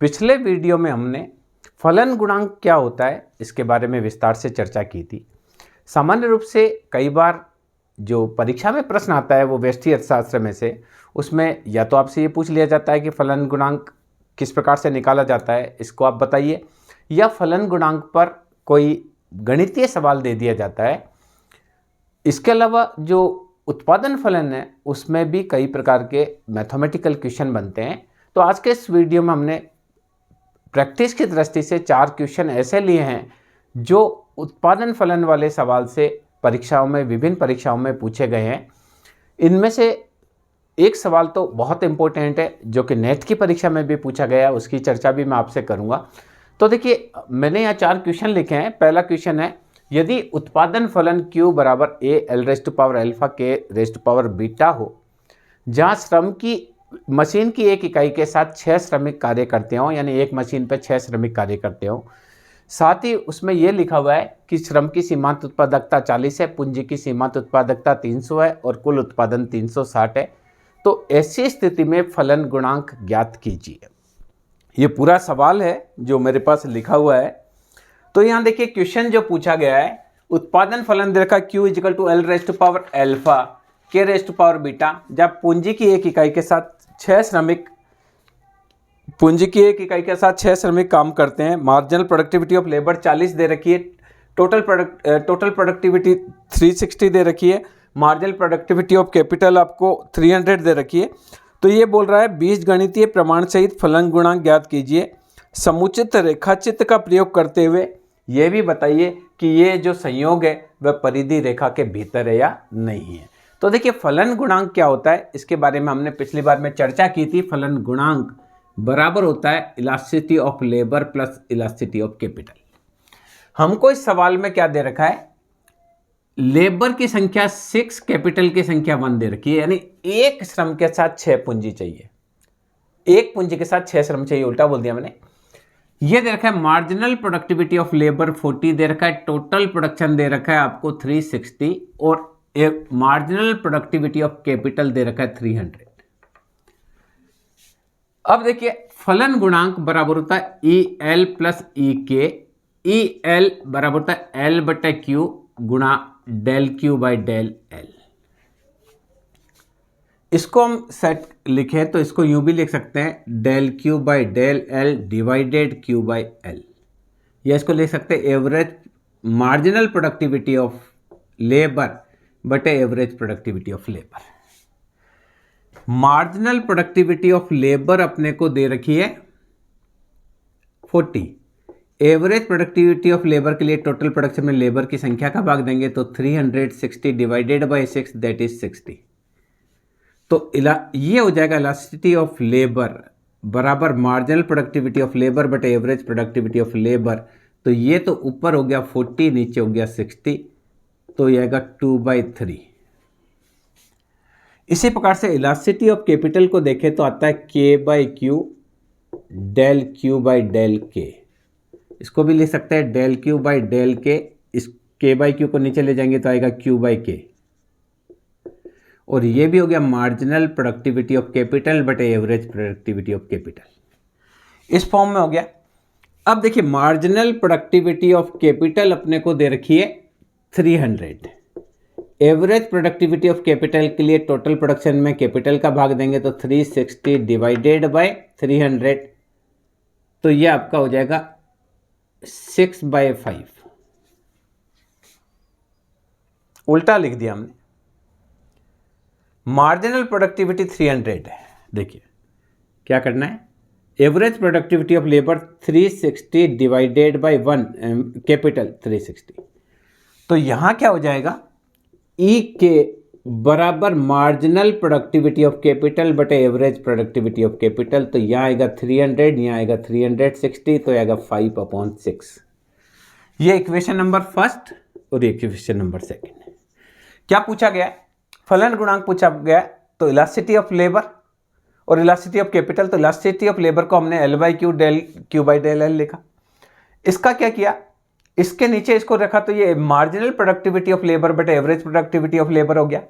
पिछले वीडियो में हमने फलन गुणांक क्या होता है इसके बारे में विस्तार से चर्चा की थी। सामान्य रूप से कई बार जो परीक्षा में प्रश्न आता है वो व्यष्टि अर्थशास्त्र में से, उसमें या तो आपसे ये पूछ लिया जाता है कि फलन गुणांक किस प्रकार से निकाला जाता है, इसको आप बताइए, या फलन गुणांक पर कोई गणितीय सवाल दे दिया जाता है। इसके अलावा जो उत्पादन फलन है उसमें भी कई प्रकार के मैथमेटिकल क्वेश्चन बनते हैं। तो आज के इस वीडियो में हमने प्रैक्टिस की दृष्टि से 4 क्वेश्चन ऐसे लिए हैं जो उत्पादन फलन वाले सवाल से परीक्षाओं में, विभिन्न परीक्षाओं में पूछे गए हैं। इनमें से एक सवाल तो बहुत इंपॉर्टेंट है जो कि नेट की परीक्षा में भी पूछा गया है, उसकी चर्चा भी मैं आपसे करूंगा। तो देखिए, मैंने यहाँ 4 क्वेश्चन लिखे हैं। पहला क्वेश्चन है, यदि उत्पादन फलन Q बराबर a l raised power alpha k raised power beta हो, जहाँ श्रम की मशीन की एक इकाई के साथ 6 श्रमिक कार्य करते हों, यानी एक मशीन पर 6 श्रमिक कार्य करते हों, साथ ही उसमें यह लिखा हुआ है कि श्रम की सीमांत उत्पादकता 40 है, पूंजी की सीमांत उत्पादकता 300 है और कुल उत्पादन 360 है। तो ऐसी स्थिति में फलन गुणांक ज्ञात कीजिए। ये पूरा सवाल है जो मेरे पास लिखा हुआ है। तो यहाँ देखिए, क्वेश्चन जो पूछा गया है, उत्पादन फलन दे रखा Q is equal to L raised power alpha K raised power beta, जब पूंजी की एक इकाई के साथ 6 श्रमिक काम करते हैं। मार्जिनल प्रोडक्टिविटी ऑफ लेबर 40 दे रखी है, टोटल प्रोडक्टिविटी 360 दे रखी है, मार्जिनल प्रोडक्टिविटी ऑफ कैपिटल आपको 300 दे रखी है। तो ये बोल रहा है बीजगणितीय प्रमाण सहित फलन गुणांक ज्ञात कीजिए। समुचित रेखाचित्र का प्रयोग करते हुए ये भी बताइए कि ये जो संयोग है वह परिधि रेखा के भीतर है या नहीं है। तो देखिए, फलन गुणांक क्या होता है इसके बारे में हमने पिछली बार में चर्चा की थी। फलन गुणांक बराबर होता है elasticity of labour plus elasticity of capital. हमको इस सवाल में क्या दे रखा है, लेबर की संख्या 6, कैपिटल की संख्या 1 दे रखी है, यानी एक श्रम के साथ 6 पूंजी चाहिए, एक पूंजी के साथ 6 श्रम चाहिए, उल्टा बोल दिया मैंने। ये दे रखा है मार्जिनल प्रोडक्टिविटी ऑफ लेबर 40 दे रखा है, टोटल प्रोडक्शन दे रखा है आपको 360 और एक मार्जिनल प्रोडक्टिविटी ऑफ कैपिटल दे रखा है 300। अब देखिए, फलन गुणांक बराबर होता है EL प्लस EK। EL बराबर होता है L बटा Q गुणा del Q by del L। इसको हम सेट लिखें तो इसको यूं भी लिख सकते हैं, del Q by del L divided Q by L, या इसको लिख सकते हैं average marginal productivity of labour बटे average productivity of labour. Marginal productivity of labour अपने को दे रखी है 40। एवरेज प्रोडक्टिविटी ऑफ लेबर के लिए टोटल प्रोडक्शन में लेबर की संख्या का भाग देंगे तो 360 डिवाइडेड बाई 6 दैट इज 60। तो ये हो जाएगा इलास्टिसिटी ऑफ लेबर बराबर मार्जिनल प्रोडक्टिविटी ऑफ लेबर बटे एवरेज प्रोडक्टिविटी ऑफ लेबर। तो ये तो ऊपर हो गया 40, नीचे हो गया 60, तो ये आएगा 2/3। इसी प्रकार से इलास्टिसिटी ऑफ कैपिटल को देखें तो आता है K by Q del Q by del K। इसको भी लिख सकते हैं del Q by del K। इस K बाई Q को नीचे ले जाएंगे तो आएगा Q बाई K, और ये भी हो गया मार्जिनल प्रोडक्टिविटी ऑफ कैपिटल बटे एवरेज प्रोडक्टिविटी ऑफ कैपिटल। इस फॉर्म में हो गया। अब देखिए, मार्जिनल प्रोडक्टिविटी ऑफ कैपिटल अपने को दे रखी है 300। एवरेज प्रोडक्टिविटी ऑफ कैपिटल के लिए टोटल प्रोडक्शन में कैपिटल का भाग देंगे तो 360 डिवाइडेड बाय 300, तो ये आपका हो जाएगा 6/5। उल्टा लिख दिया हमने। मार्जिनल प्रोडक्टिविटी 300 है। देखिए क्या करना है, average productivity of labour 360 divided by 1 capital 360। तो यहां क्या हो जाएगा, ई के बराबर मार्जिनल प्रोडक्टिविटी ऑफ कैपिटल बटे एवरेज प्रोडक्टिविटी ऑफ कैपिटल। तो यहाँ आएगा 300, यहाँ आएगा 360, तो आएगा 5/6। ये इक्वेशन नंबर फर्स्ट और ये इक्वेशन नंबर सेकंड। क्या पूछा गया, फलन गुणांक पूछा गया, तो इलास्टिसिटी ऑफ लेबर और इलास्टिसिटी ऑफ कैपिटल। तो इलास्टिसिटी ऑफ लेबर को हमने L by Q del Q by del L लिखा। इसका क्या किया, इसके नीचे इसको रखा, तो ये मार्जिनल प्रोडक्टिविटी ऑफ लेबर बटे एवरेज प्रोडक्टिविटी ऑफ लेबर हो गया।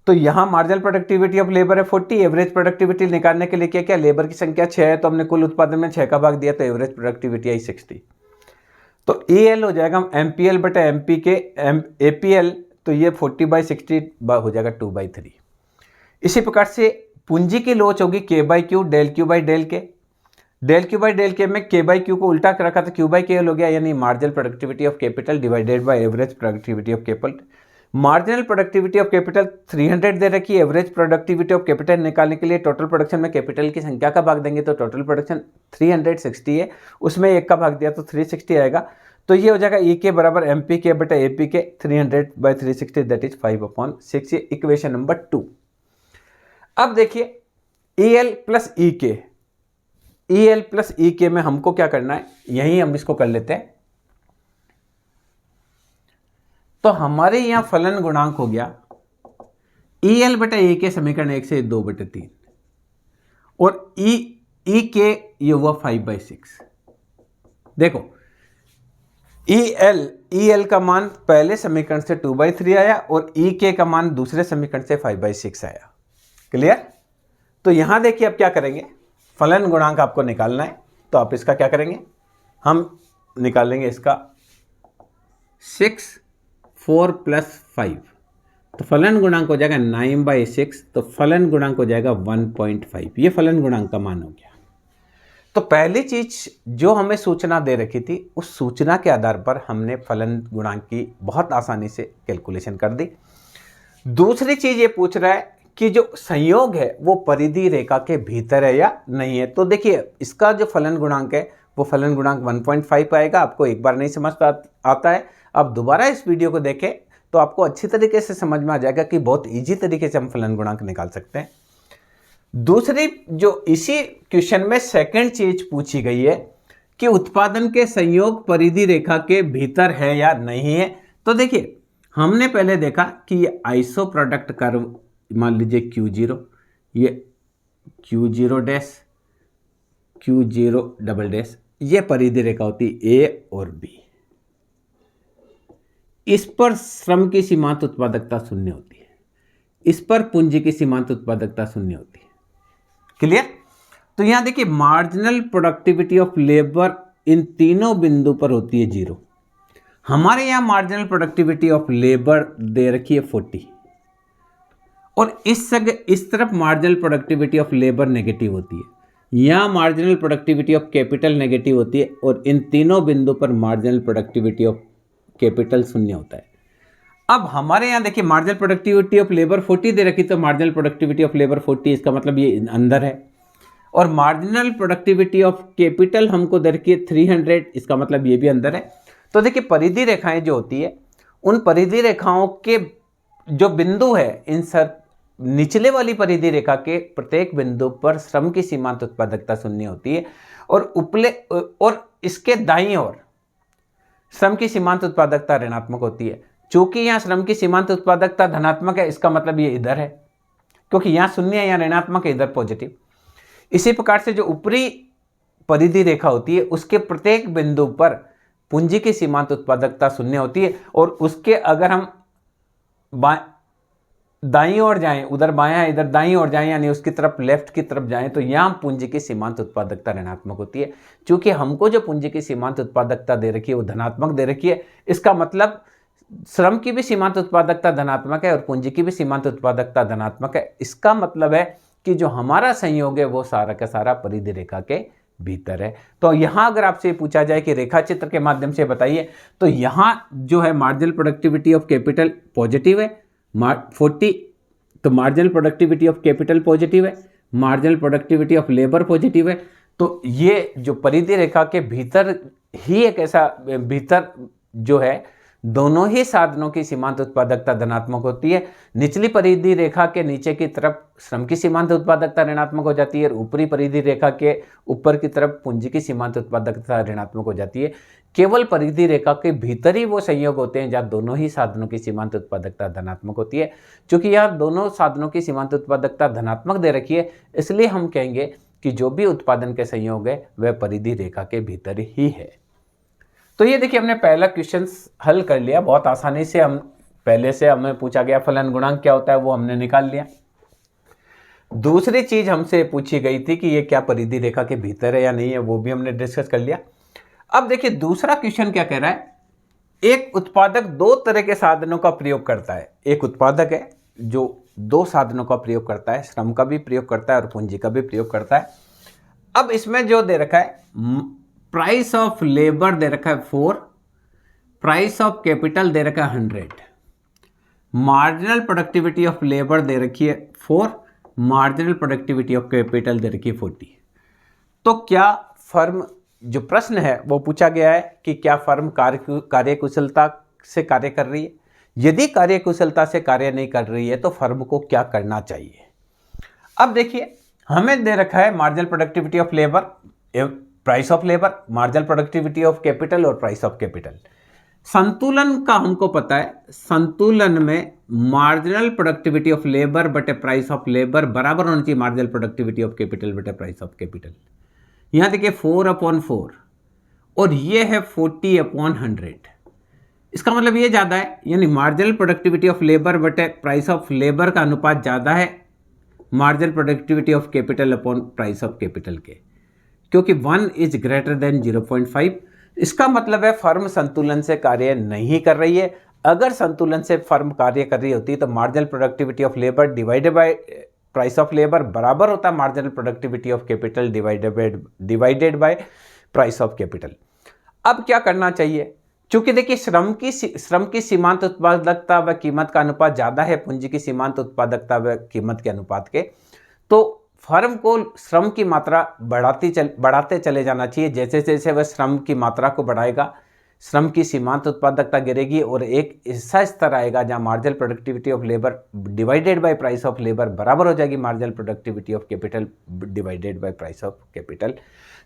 तो यहाँ मार्जिनल प्रोडक्टिविटी ऑफ लेबर है 40, एवरेज प्रोडक्टिविटी निकालने के लिए क्या क्या, लेबर की संख्या 6 है तो हमने कुल उत्पादन में 6 का भाग दिया तो एवरेज प्रोडक्टिविटी आई 60। तो EL हो जाएगा MPL बटा MP के APL, तो ये 40/60 हो जाएगा 2/3। इसी प्रकार से पूंजी की लोच होगी K/Q, del Q by del K, del Q by del K में K/Q को उल्टा कर रखा था Q/KL हो गया, यानी marginal productivity of capital divided by average productivity of capital. Marginal productivity of capital 300 दे रखी है, एवरेज प्रोडक्टिविटी ऑफ कैपिटल निकालने के लिए टोटल प्रोडक्शन में कैपिटल की संख्या का भाग देंगे तो टोटल प्रोडक्शन 360 है, उसमें 1 का भाग दिया तो 360 आएगा। तो ये हो जाएगा EK बराबर MPK बटा APK 300/360 दैट इज 5/6, ये इक्वेशन नंबर 2। अब देखिए EL plus EK, EL plus EK में हमको क्या करना है, यही हम इसको कर लेते हैं। तो हमारे यहां फलन गुणांक हो गया EL बटा EK समीकरण 1 से 2/3 और EK ये हुआ 5/6। देखो EL का मान पहले समीकरण से 2/3 आया और EK का मान दूसरे समीकरण से 5/6 आया। क्लियर? तो यहां देखिए अब क्या करेंगे, फलन गुणांक आपको निकालना है तो आप इसका क्या करेंगे, हम निकालेंगे इसका 6 4 + 5, तो फलन गुणांक हो जाएगा 9/6, तो फलन गुणांक हो जाएगा 1.5, ये फलन गुणांक का मान हो गया। तो पहली चीज जो हमें सूचना दे रखी थी उस सूचना के आधार पर हमने फलन गुणांक की बहुत आसानी से कैलकुलेशन कर दी। दूसरी चीज ये पूछ रहा है कि जो संयोग है वो परिधि रेखा के भीतर है या नहीं है। तो देखिए इसका जो फलन गुणांक है वो फलन गुणांक 1.5 आएगा। आपको एक बार नहीं समझ आता है, आप दोबारा इस वीडियो को देखें तो आपको अच्छी तरीके से समझ में आ जाएगा कि बहुत इजी तरीके से हम फलन गुणांक निकाल सकते हैं। दूसरी जो इसी क्वेश्चन में सेकंड चीज पूछी गई है कि उत्पादन के संयोग परिधि रेखा के भीतर है या नहीं है। तो देखिए हमने पहले देखा कि ये आइसो प्रोडक्ट कर्व मान लीजिए Q0, ये Q0 dash Q0 double dash, ये परिधि रेखा होती है A और B। इस पर श्रम की सीमांत उत्पादकता 0 होती है, इस पर पूंजी की सीमांत उत्पादकता 0 होती है। क्लियर? तो यहां देखिए marginal productivity of labour in तीनों बिंदु पर होती है 0। हमारे यहां मार्जिनल प्रोडक्टिविटी ऑफ लेबर दे रखी है 40 और इस तरफ marginal productivity of labour negative होती है। यहां marginal productivity of capital negative होती है और इन तीनों बिंदु पर मार्जिनल प्रोडक्टिविटी ऑफ कैपिटल 0 होता है। अब हमारे यहां देखिए मार्जिनल प्रोडक्टिविटी ऑफ लेबर 40 दे रखी, तो मार्जिनल प्रोडक्टिविटी ऑफ लेबर 40, इसका मतलब ये अंदर है। और मार्जिनल प्रोडक्टिविटी ऑफ कैपिटल हमको दे रखी है 300, इसका मतलब ये भी अंदर है। तो देखिए परिधि रेखाएं जो होती है उन परिधि रेखाओं के जो बिंदु है, इन सब निचले वाली परिधि रेखा के प्रत्येक बिंदु पर श्रम की सीमांत उत्पादकता 0 होती है और इसके दाईं ओर श्रम की सीमांत उत्पादकता ऋणात्मक होती है। चूंकि यहां श्रम की सीमांत उत्पादकता धनात्मक है, इसका मतलब ये इधर है, क्योंकि यहां 0 है, यहां ऋणात्मक है, इधर पॉजिटिव। इसी प्रकार से जो ऊपरी परिधि रेखा होती है उसके प्रत्येक बिंदु पर पूंजी की सीमांत उत्पादकता 0 होती है और उसके अगर हम दाईं ओर जाएं, उधर बायां इधर दाईं ओर जाएं, यानी उसकी तरफ लेफ्ट की तरफ जाएं, तो यहां पूंजी की सीमांत उत्पादकता ऋणात्मक होती है। क्योंकि हमको जो पूंजी की सीमांत उत्पादकता दे रखी है वो धनात्मक दे रखी है, इसका मतलब श्रम की भी सीमांत उत्पादकता धनात्मक है और पूंजी की भी सीमांत उत्पादकता धनात्मक है। इसका मतलब है कि जो हमारा संयोग है वो सारा का सारा परिधि रेखा के भीतर है। तो यहां अगर आपसे पूछा जाए कि रेखा चित्र के माध्यम से बताइए, तो यहां जो है marginal productivity of capital positive है 40, तो marginal productivity of capital positive है, marginal productivity of labour positive है। तो ये जो परिधि रेखा के भीतर ही एक ऐसा भीतर जो है दोनों ही साधनों की सीमांत उत्पादकता धनात्मक होती है। निचली परिधि रेखा के नीचे की तरफ श्रम की सीमांत उत्पादकता ऋणात्मक हो जाती है और ऊपरी परिधि रेखा के ऊपर की तरफ पूंजी की सीमांत उत्पादकता ऋणात्मक हो जाती है। केवल परिधि रेखा के भीतर ही वो संयोग होते हैं जहाँ दोनों ही साधनों की सीमांत उत्पादकता धनात्मक होती है। चूंकि यहाँ दोनों साधनों की सीमांत उत्पादकता धनात्मक दे रखी है, इसलिए हम कहेंगे कि जो भी उत्पादन के संयोग है वह परिधि रेखा के भीतर ही है। तो ये देखिए हमने पहला क्वेश्चन हल कर लिया, बहुत आसानी से हम पहले से हमें पूछा गया फलन गुणांक क्या होता है, वो हमने निकाल लिया। दूसरी चीज हमसे पूछी गई थी कि ये क्या परिधि रेखा के भीतर है या नहीं है, वो भी हमने डिस्कस कर लिया। अब देखिए दूसरा क्वेश्चन क्या कह रहा है, एक उत्पादक दो तरह के साधनों का प्रयोग करता है। एक उत्पादक है जो दो साधनों का प्रयोग करता है, श्रम का भी प्रयोग करता है और पूंजी का भी प्रयोग करता है। अब इसमें जो दे रखा है प्राइस ऑफ लेबर दे रखा है 4, प्राइस ऑफ कैपिटल दे रखा है 100, मार्जिनल प्रोडक्टिविटी ऑफ लेबर दे रखी है 4, मार्जिनल प्रोडक्टिविटी ऑफ कैपिटल दे रखी है 40। तो क्या फर्म, जो प्रश्न है वो पूछा गया है कि क्या फर्म कार्यकुशलता से कार्य कर रही है, यदि कार्यकुशलता से कार्य नहीं कर रही है तो फर्म को क्या करना चाहिए। अब देखिए हमें दे रखा है marginal productivity of labour, price of labour, marginal productivity of capital और प्राइस ऑफ कैपिटल। संतुलन का हमको पता है, संतुलन में मार्जिनल प्रोडक्टिविटी ऑफ लेबर बटे प्राइस ऑफ लेबर बराबर होना चाहिए मार्जिनल प्रोडक्टिविटी ऑफ कैपिटल बटे प्राइस ऑफ कैपिटल। यहां देखिए 4/4 और ये है 40/100। इसका मतलब ये ज़्यादा है, यानी मार्जिनल प्रोडक्टिविटी ऑफ लेबर बटे प्राइस ऑफ लेबर का अनुपात ज़्यादा है marginal productivity of capital upon price of capital के, क्योंकि 1 इज ग्रेटर देन 0.5। इसका मतलब है फर्म संतुलन से कार्य नहीं कर रही है। अगर संतुलन से फर्म कार्य कर रही होती तो marginal productivity of labour divided by price of labour बराबर होता marginal productivity of capital divided by price of capital. अब क्या करना चाहिए, चूंकि देखिए श्रम की सीमांत उत्पादकता व कीमत का अनुपात ज़्यादा है पूंजी की सीमांत उत्पादकता व कीमत के अनुपात के, तो फर्म को श्रम की मात्रा बढ़ाते चले जाना चाहिए। जैसे जैसे वह श्रम की मात्रा को बढ़ाएगा श्रम की सीमांत उत्पादकता गिरेगी और एक ऐसा स्तर आएगा जहां marginal productivity of labour divided by price of labour बराबर हो जाएगी marginal productivity of capital divided by price of capital.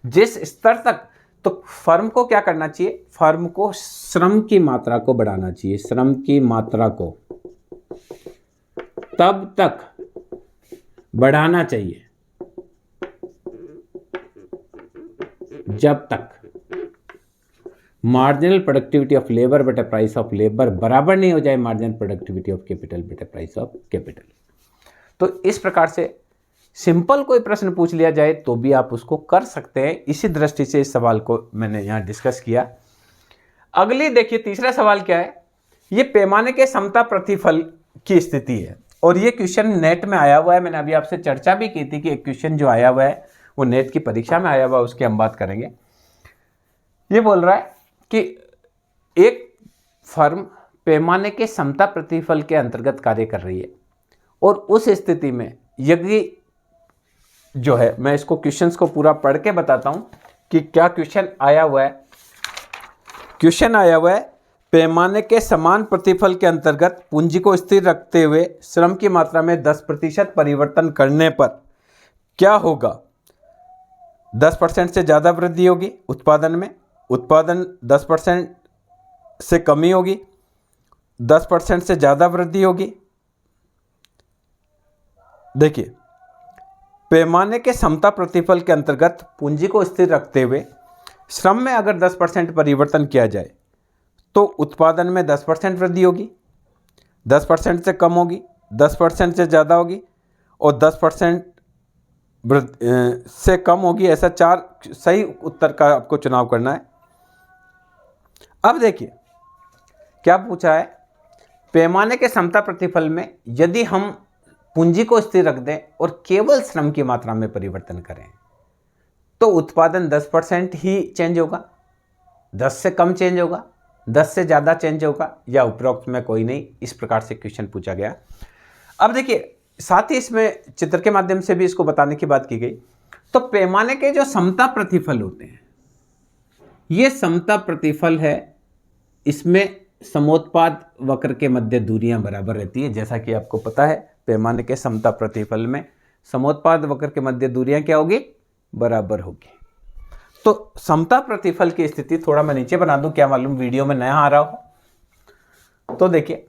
जिस स्तर तक, तो फर्म को क्या करना चाहिए, फर्म को श्रम की मात्रा को बढ़ाना चाहिए, श्रम की मात्रा को तब तक बढ़ाना चाहिए जब तक मार्जिनल प्रोडक्टिविटी ऑफ लेबर बटे प्राइस ऑफ लेबर बराबर नहीं हो जाए मार्जिनल प्रोडक्टिविटी ऑफ कैपिटल बटे प्राइस ऑफ कैपिटल। तो इस प्रकार से सिंपल कोई प्रश्न पूछ लिया जाए तो भी आप उसको कर सकते हैं। इसी दृष्टि से इस सवाल को मैंने यहाँ डिस्कस किया। अगली देखिए तीसरा सवाल क्या है, ये पैमाने के समता प्रतिफल की स्थिति है और ये क्वेश्चन नेट में आया हुआ है। मैंने अभी आपसे चर्चा भी की थी कि एक क्वेश्चन जो आया हुआ है वो नेट की परीक्षा में आया हुआ है, उसकी हम बात करेंगे। ये बोल रहा है कि एक फर्म पैमाने के समता प्रतिफल के अंतर्गत कार्य कर रही है और उस स्थिति में यदि जो है, मैं इसको क्वेश्चंस को पूरा पढ़ के बताता हूं कि क्या क्वेश्चन आया हुआ है। क्वेश्चन आया हुआ है, पैमाने के समान प्रतिफल के अंतर्गत पूंजी को स्थिर रखते हुए श्रम की मात्रा में 10% परिवर्तन करने पर क्या होगा। 10% से ज़्यादा वृद्धि होगी उत्पादन में, उत्पादन 10% से कमी होगी, 10% से ज़्यादा वृद्धि होगी। देखिए पैमाने के समता प्रतिफल के अंतर्गत पूंजी को स्थिर रखते हुए श्रम में अगर 10% परिवर्तन किया जाए तो उत्पादन में 10% वृद्धि होगी, 10% से कम होगी, 10% से ज़्यादा होगी और 10% से कम होगी। ऐसा 4 सही उत्तर का आपको चुनाव करना है। अब देखिए क्या पूछा है, पैमाने के समता प्रतिफल में यदि हम पूंजी को स्थिर रख दें और केवल श्रम की मात्रा में परिवर्तन करें तो उत्पादन 10% ही चेंज होगा, 10 से कम चेंज होगा, 10 से ज़्यादा चेंज होगा या उपरोक्त में कोई नहीं। इस प्रकार से क्वेश्चन पूछा गया। अब देखिए साथ ही इसमें चित्र के माध्यम से भी इसको बताने की बात की गई। तो पैमाने के जो समता प्रतिफल होते हैं, ये समता प्रतिफल है, इसमें समोत्पाद वक्र के मध्य दूरियां बराबर रहती है। जैसा कि आपको पता है पैमाने के समता प्रतिफल में समोत्पाद वक्र के मध्य दूरियां क्या होगी, बराबर होगी। तो समता प्रतिफल की स्थिति थोड़ा मैं नीचे बना दूं, क्या मालूम वीडियो में नया आ रहा हो। तो देखिए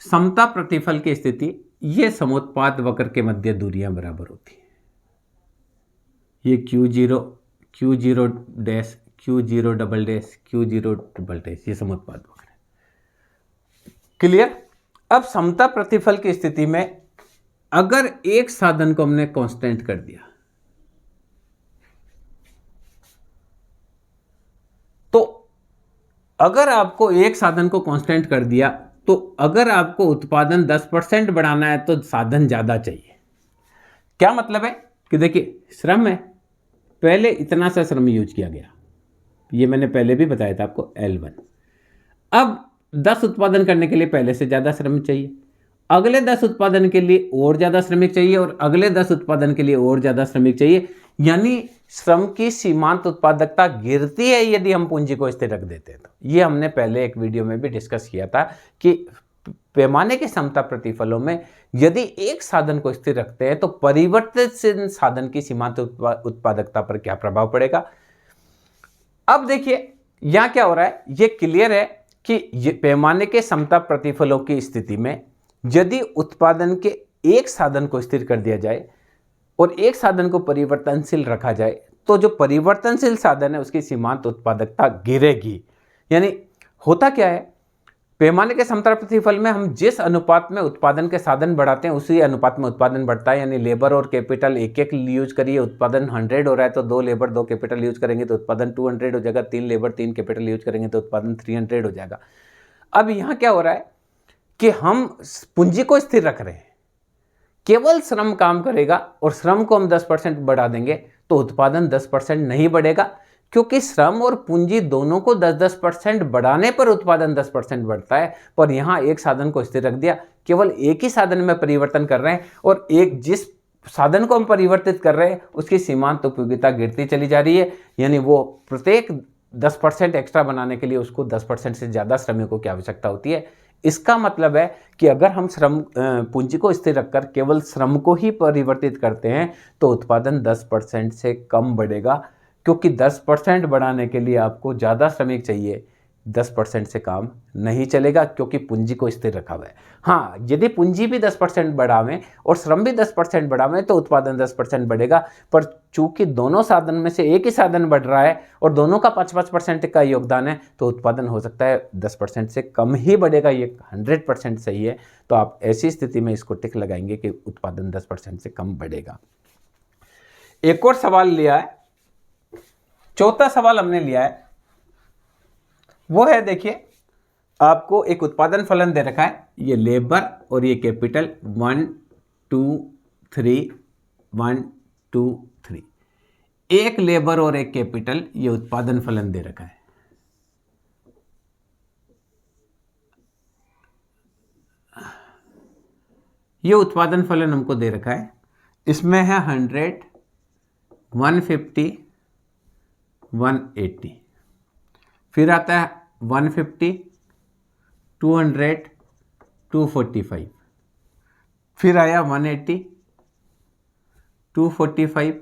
समता प्रतिफल की स्थिति, ये समोत्पाद वक्र के मध्य दूरियां बराबर होती है। ये Q0 dash, Q0 double dash, Q0 triple dash, ये समोत्पाद वक्र है। क्लियर। अब समता प्रतिफल की स्थिति में अगर एक साधन को हमने कांस्टेंट कर दिया तो अगर आपको एक साधन को कांस्टेंट कर दिया तो अगर आपको उत्पादन 10% बढ़ाना है तो साधन ज्यादा चाहिए। क्या मतलब है कि देखिए श्रम है, पहले इतना सा श्रम यूज किया गया, ये मैंने पहले भी बताया था आपको L1। अब 10 उत्पादन करने के लिए पहले से ज्यादा श्रम चाहिए, अगले 10 उत्पादन के लिए और ज्यादा श्रमिक चाहिए और अगले 10 उत्पादन के लिए और ज्यादा श्रमिक चाहिए, यानी श्रम की सीमांत उत्पादकता गिरती है यदि हम पूंजी को स्थिर रख देते हैं। तो ये हमने पहले एक वीडियो में भी डिस्कस किया था कि पैमाने के समता प्रतिफलों में यदि एक साधन को स्थिर रखते हैं तो परिवर्तित साधन की सीमांत उत्पादकता पर क्या प्रभाव पड़ेगा। अब देखिए यहां क्या हो रहा है, ये क्लियर है कि पैमाने के समता प्रतिफलों की स्थिति में यदि उत्पादन के एक साधन को स्थिर कर दिया जाए और एक साधन को परिवर्तनशील रखा जाए तो जो परिवर्तनशील साधन है उसकी सीमांत उत्पादकता गिरेगी। यानी होता क्या है, पैमाने के समता प्रतिफल में हम जिस अनुपात में उत्पादन के साधन बढ़ाते हैं उसी अनुपात में उत्पादन बढ़ता है। यानी लेबर और कैपिटल एक एक यूज करिए, उत्पादन 100 हो रहा है तो 2 लेबर 2 कैपिटल यूज करेंगे तो उत्पादन 200 हो जाएगा, 3 लेबर 3 कैपिटल यूज करेंगे तो उत्पादन 300 हो जाएगा। अब यहाँ क्या हो रहा है कि हम पूंजी को स्थिर रख रहे हैं, केवल श्रम काम करेगा और श्रम को हम 10% बढ़ा देंगे तो उत्पादन 10% नहीं बढ़ेगा, क्योंकि श्रम और पूंजी दोनों को 10-10% बढ़ाने पर उत्पादन 10% बढ़ता है। पर यहां एक साधन को स्थिर रख दिया, केवल एक ही साधन में परिवर्तन कर रहे हैं और एक जिस साधन को हम परिवर्तित कर रहे हैं उसकी सीमांत उपयोगिता गिरती चली जा रही है। यानी वो प्रत्येक 10% एक्स्ट्रा बनाने के लिए उसको 10% से ज़्यादा श्रमिकों की आवश्यकता होती है। इसका मतलब है कि अगर हम श्रम पूंजी को स्थिर रखकर केवल श्रम को ही परिवर्तित करते हैं तो उत्पादन 10% से कम बढ़ेगा, क्योंकि 10% बढ़ाने के लिए आपको ज़्यादा श्रमिक चाहिए, 10% से काम नहीं चलेगा क्योंकि पूंजी को स्थिर रखा हुआ है। हाँ, यदि पूंजी भी 10% बढ़ावें और श्रम भी 10% बढ़ावें तो उत्पादन 10% बढ़ेगा, पर चूंकि दोनों साधन में से एक ही साधन बढ़ रहा है और दोनों का 5-5% का योगदान है तो उत्पादन हो सकता है 10% से कम ही बढ़ेगा। ये 100% सही है। तो आप ऐसी स्थिति में इसको टिक लगाएंगे कि उत्पादन 10% से कम बढ़ेगा। एक और सवाल लिया है, चौथा सवाल हमने लिया है, वो है देखिए आपको एक उत्पादन फलन दे रखा है, ये लेबर और ये कैपिटल 1 2 3 1 2 3, एक लेबर और एक कैपिटल, ये उत्पादन फलन दे रखा है। ये उत्पादन फलन हमको दे रखा है, इसमें है 100 150 180, फिर आता है 150 200 245, फिर आया 180 245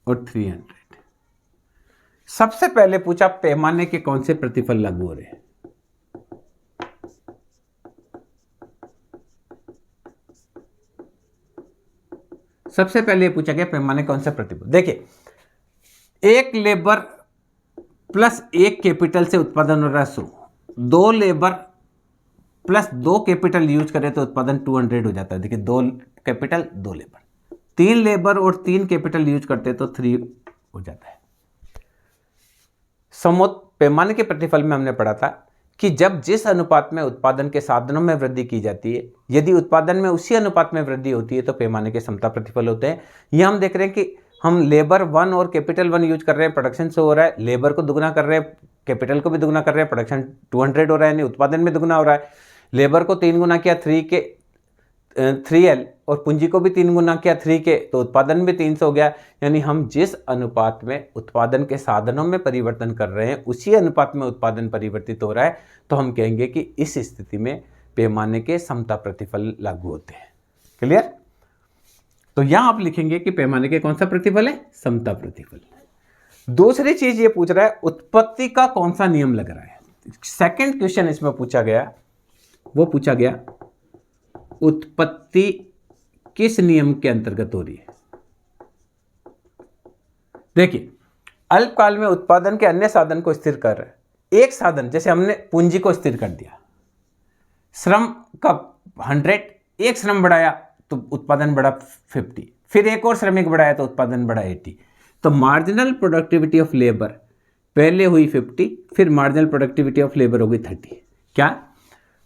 और 300। सबसे पहले पूछा पैमाने के कौन से प्रतिफल लागू हो रहे हैं। सबसे पहले पूछा गया पैमाने कौन से प्रतिफल। देखिए एक लेबर प्लस एक कैपिटल से उत्पादन हो रहा है 100, 2 लेबर प्लस 2 कैपिटल यूज करें तो उत्पादन 200 हो जाता है। देखिए 2 कैपिटल 2 लेबर, 3 लेबर और 3 कैपिटल यूज करते तो 3 हो जाता है। पैमाने के प्रतिफल में हमने पढ़ा था कि जब जिस अनुपात में उत्पादन के साधनों में वृद्धि की जाती है, यदि उत्पादन में उसी अनुपात में वृद्धि होती है तो पैमाने के समता प्रतिफल होते हैं। यह हम देख रहे हैं कि हम लेबर 1 और कैपिटल 1 यूज कर रहे हैं, प्रोडक्शन से हो रहा है, लेबर को दुगना कर रहे हैं, कैपिटल को भी दुगना कर रहे हैं, प्रोडक्शन 200 हो रहा है, यानी उत्पादन में दुगना हो रहा है। लेबर को 3 गुना किया 3L और पूंजी को भी 3 गुना किया 3K तो उत्पादन भी 300 हो गया। यानी हम जिस अनुपात में उत्पादन के साधनों में परिवर्तन कर रहे हैं उसी अनुपात में उत्पादन परिवर्तित हो रहा है, तो हम कहेंगे कि इस स्थिति में पैमाने के समता प्रतिफल लागू होते हैं। क्लियर। तो यहां आप लिखेंगे कि पैमाने के कौन सा प्रतिफल है, समता प्रतिफल। दूसरी चीज ये पूछ रहा है उत्पत्ति का कौन सा नियम लग रहा है। सेकंड क्वेश्चन इसमें पूछा गया, वो पूछा गया उत्पत्ति किस नियम के अंतर्गत हो रही है। देखिए अल्पकाल में उत्पादन के अन्य साधन को स्थिर कर रहे हैं, एक साधन जैसे हमने पूंजी को स्थिर कर दिया, श्रम का 100, एक श्रम बढ़ाया तो उत्पादन बढ़ा 50, फिर एक और श्रमिक बढ़ाया तो उत्पादन बढ़ा 80। तो मार्जिनल प्रोडक्टिविटी ऑफ लेबर पहले हुई 50, फिर मार्जिनल प्रोडक्टिविटी ऑफ लेबर हो गई 30। क्या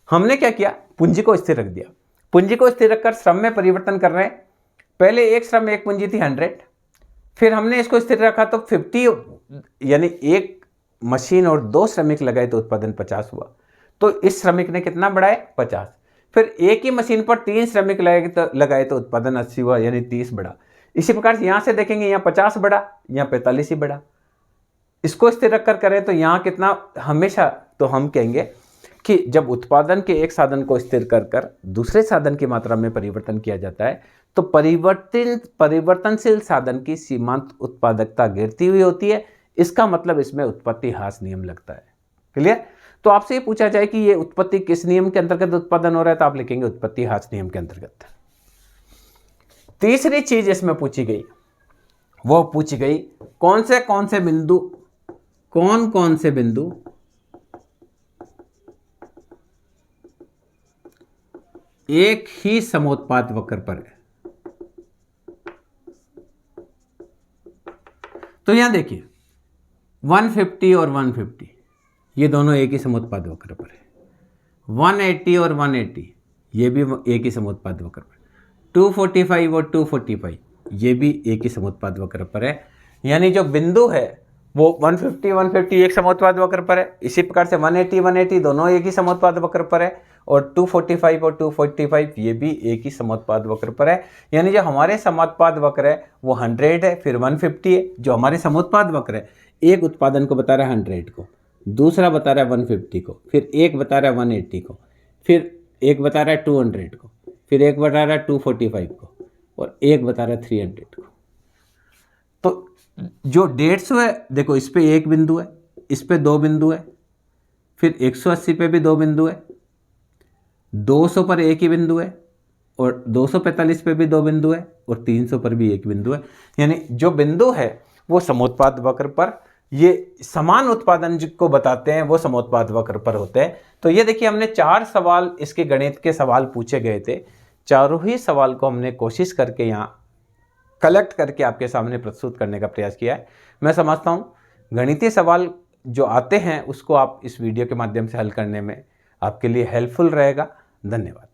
हमने क्या किया, पूंजी को स्थिर रख दिया। पूंजी को स्थिर रखकर श्रम में परिवर्तन कर रहे हैं। पहले एक श्रम एक पूंजी थी 100, फिर हमने इसको स्थिर रखा तो 50, यानी एक मशीन और 2 श्रमिक लगाए तो उत्पादन 50 हुआ। तो इस श्रमिक ने कितना बढ़ाया, 50। फिर एक ही मशीन पर 3 श्रमिक लगाए तो उत्पादन 80 हुआ, यानी 30 बढ़ा। इसी प्रकार से यहां से देखेंगे, यहाँ 50 बढ़ा, यहाँ 45 ही बढ़ा। इसको स्थिर रखकर करें तो यहाँ कितना, हमेशा तो हम कहेंगे कि जब उत्पादन के एक साधन को स्थिर कर दूसरे साधन की मात्रा में परिवर्तन किया जाता है तो परिवर्तनशील साधन की सीमांत उत्पादकता गिरती हुई होती है। इसका मतलब इसमें उत्पत्ति ह्रास नियम लगता है। क्लियर? तो आपसे ये पूछा जाए कि ये उत्पत्ति किस नियम के अंतर्गत उत्पादन हो रहा है, तो आप लिखेंगे उत्पत्ति ह्रास नियम के अंतर्गत। तीसरी चीज इसमें पूछी गई, वो पूछी गई कौन से बिंदु एक ही समोत्पाद वक्र पर है। तो यहां देखिए 150 और 150 ये दोनों एक ही समोत्पाद वक्र पर है। 180 और 180 ये भी एक ही समोत्पाद वक्र पर। 245 और 245 ये भी एक ही समोत्पाद वक्र पर है। यानी जो बिंदु है वो 150 एक समोत्पाद वक्र पर है। इसी प्रकार से 180 दोनों एक ही समोत्पाद वक्र पर है, और 245 और 245 ये भी एक ही समोत्पाद वक्र पर है। यानी जो हमारे समोत्पाद वक्र है वो 100 है, फिर 150 है। जो हमारे समोत्पाद वक्र है, एक उत्पादन को बता रहा है 100 को, दूसरा बता रहा है 150 को, फिर एक बता रहा है 180 को, फिर एक बता रहा है 200 को, फिर एक बता रहा है 245 को, और एक बता रहा है 300 को। तो जो 150 है, देखो इस पे एक बिंदु है, इस पे 2 बिंदु है, फिर 180 पे भी 2 बिंदु है, 200 पर एक ही बिंदु है, और 245 पे भी 2 बिंदु है, और 300 पर भी एक बिंदु है। यानी जो बिंदु है वो समोत्पाद वक्र पर, ये समान उत्पादन को बताते हैं, वो समोत्पाद वक्र पर होते हैं। तो ये देखिए हमने 4 सवाल इसके गणित के सवाल पूछे गए थे। चारों ही सवाल को हमने कोशिश करके यहाँ कलेक्ट करके आपके सामने प्रस्तुत करने का प्रयास किया है। मैं समझता हूँ गणितीय सवाल जो आते हैं उसको आप इस वीडियो के माध्यम से हल करने में आपके लिए हेल्पफुल रहेगा। धन्यवाद।